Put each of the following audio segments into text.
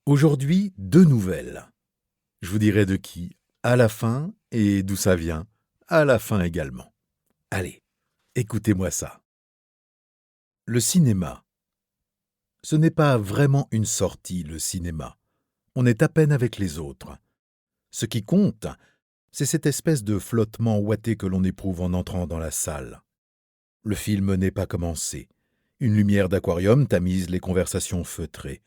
Aujourd'hui, 2 nouvelles. Je vous dirai de qui à la fin et d'où ça vient à la fin également. Allez, écoutez-moi ça. Le cinéma. Ce n'est pas vraiment une sortie, le cinéma. On est à peine avec les autres. Ce qui compte, c'est cette espèce de flottement ouaté que l'on éprouve en entrant dans la salle. Le film n'est pas commencé. Une lumière d'aquarium tamise les conversations feutrées.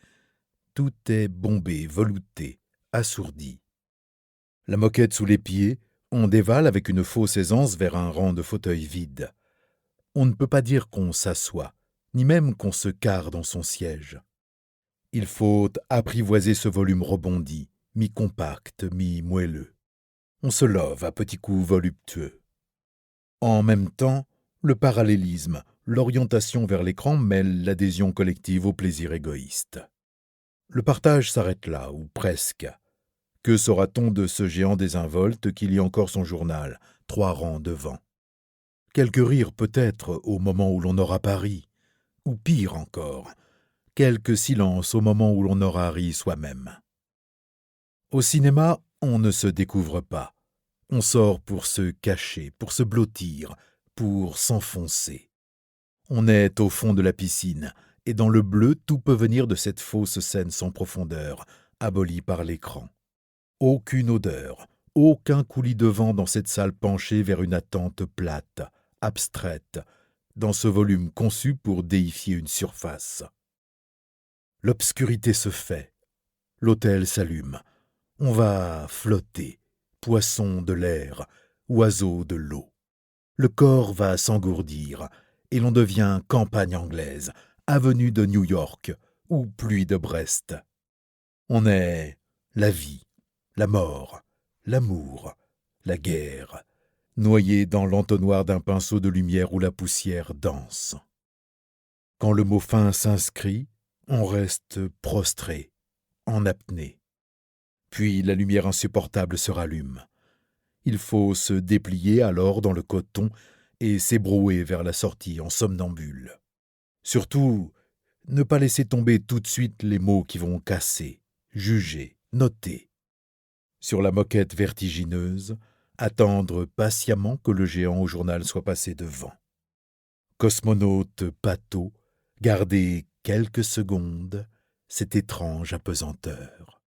Tout est bombé, velouté, assourdi. La moquette sous les pieds, on dévale avec une fausse aisance vers un rang de fauteuils vides. On ne peut pas dire qu'on s'assoit, ni même qu'on se carre dans son siège. Il faut apprivoiser ce volume rebondi, mi-compact, mi-moelleux. On se love à petits coups voluptueux. En même temps, le parallélisme, l'orientation vers l'écran mêlent l'adhésion collective au plaisir égoïste. Le partage s'arrête là, ou presque. Que saura-t-on de ce géant désinvolte qui lit encore son journal, 3 rangs devant? Quelques rires peut-être au moment où l'on aura pari, ou pire encore, quelques silences au moment où l'on aura ri soi-même. Au cinéma, on ne se découvre pas. On sort pour se cacher, pour se blottir, pour s'enfoncer. On est au fond de la piscine, et dans le bleu, tout peut venir de cette fausse scène sans profondeur, abolie par l'écran. Aucune odeur, aucun coulis de vent dans cette salle penchée vers une attente plate, abstraite, dans ce volume conçu pour déifier une surface. L'obscurité se fait, l'autel s'allume, on va flotter, poisson de l'air, oiseau de l'eau. Le corps va s'engourdir, et l'on devient campagne anglaise, avenue de New York ou pluie de Brest. On est la vie, la mort, l'amour, la guerre, noyé dans l'entonnoir d'un pinceau de lumière où la poussière danse. Quand le mot fin s'inscrit, on reste prostré, en apnée. Puis la lumière insupportable se rallume. Il faut se déplier alors dans le coton et s'ébrouer vers la sortie en somnambule. Surtout, ne pas laisser tomber tout de suite les mots qui vont casser, juger, noter. Sur la moquette vertigineuse, attendre patiemment que le géant au journal soit passé devant. Cosmonaute pâteau, garder quelques secondes cette étrange apesanteur.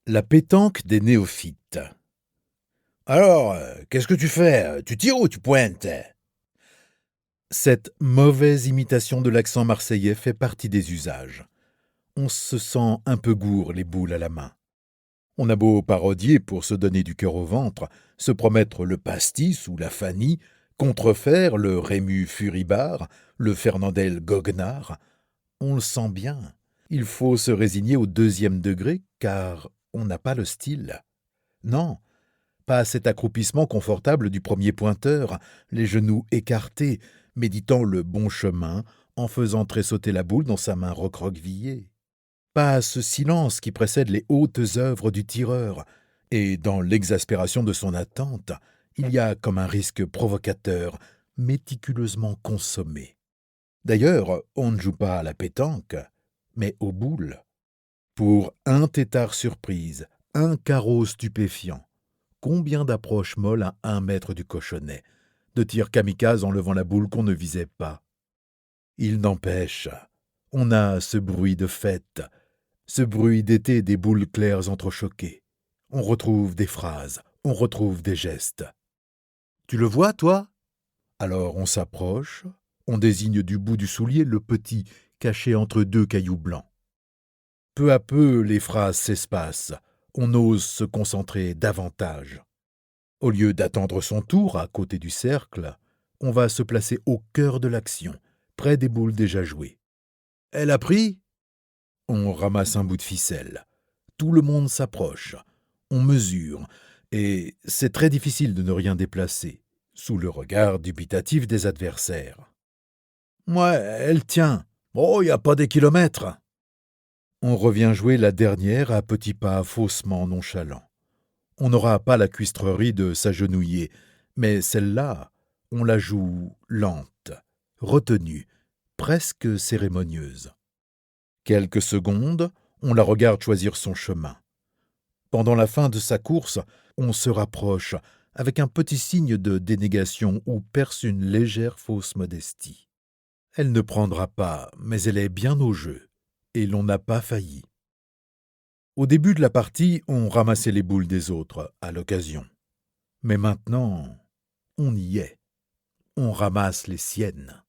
La pétanque des néophytes. Alors, qu'est-ce que tu fais? Tu tires ou tu pointes? Cette mauvaise imitation de l'accent marseillais fait partie des usages. On se sent un peu gourd les boules à la main. On a beau parodier pour se donner du cœur au ventre, se promettre le pastis ou la Fanny, contrefaire le Rému Furibard, le Fernandel goguenard. On le sent bien. Il faut se résigner au 2e degré, car on n'a pas le style. Non, pas cet accroupissement confortable du premier pointeur, les genoux écartés, méditant le bon chemin, en faisant tressauter la boule dans sa main recroquevillée. Pas ce silence qui précède les hautes œuvres du tireur, et dans l'exaspération de son attente, il y a comme un risque provocateur, méticuleusement consommé. D'ailleurs, on ne joue pas à la pétanque, mais aux boules. Pour un tétard surprise, un carreau stupéfiant, combien d'approches molles à 1 mètre du cochonnet, de tirs kamikazes en levant la boule qu'on ne visait pas. Il n'empêche, on a ce bruit de fête, ce bruit d'été des boules claires entrechoquées. On retrouve des phrases, on retrouve des gestes. Tu le vois, toi? Alors on s'approche, on désigne du bout du soulier le petit caché entre 2 cailloux blancs. Peu à peu, les phrases s'espacent, on ose se concentrer davantage. Au lieu d'attendre son tour à côté du cercle, on va se placer au cœur de l'action, près des boules déjà jouées. Elle a pris? On ramasse un bout de ficelle. Tout le monde s'approche. On mesure, et c'est très difficile de ne rien déplacer, sous le regard dubitatif des adversaires. Ouais, elle tient. Oh, y a pas des kilomètres. On revient jouer la dernière à petits pas faussement nonchalants. On n'aura pas la cuistrerie de s'agenouiller, mais celle-là, on la joue lente, retenue, presque cérémonieuse. Quelques secondes, on la regarde choisir son chemin. Pendant la fin de sa course, on se rapproche avec un petit signe de dénégation ou perce une légère fausse modestie. Elle ne prendra pas, mais elle est bien au jeu, et l'on n'a pas failli. Au début de la partie, on ramassait les boules des autres, à l'occasion. Mais maintenant, on y est. On ramasse les siennes.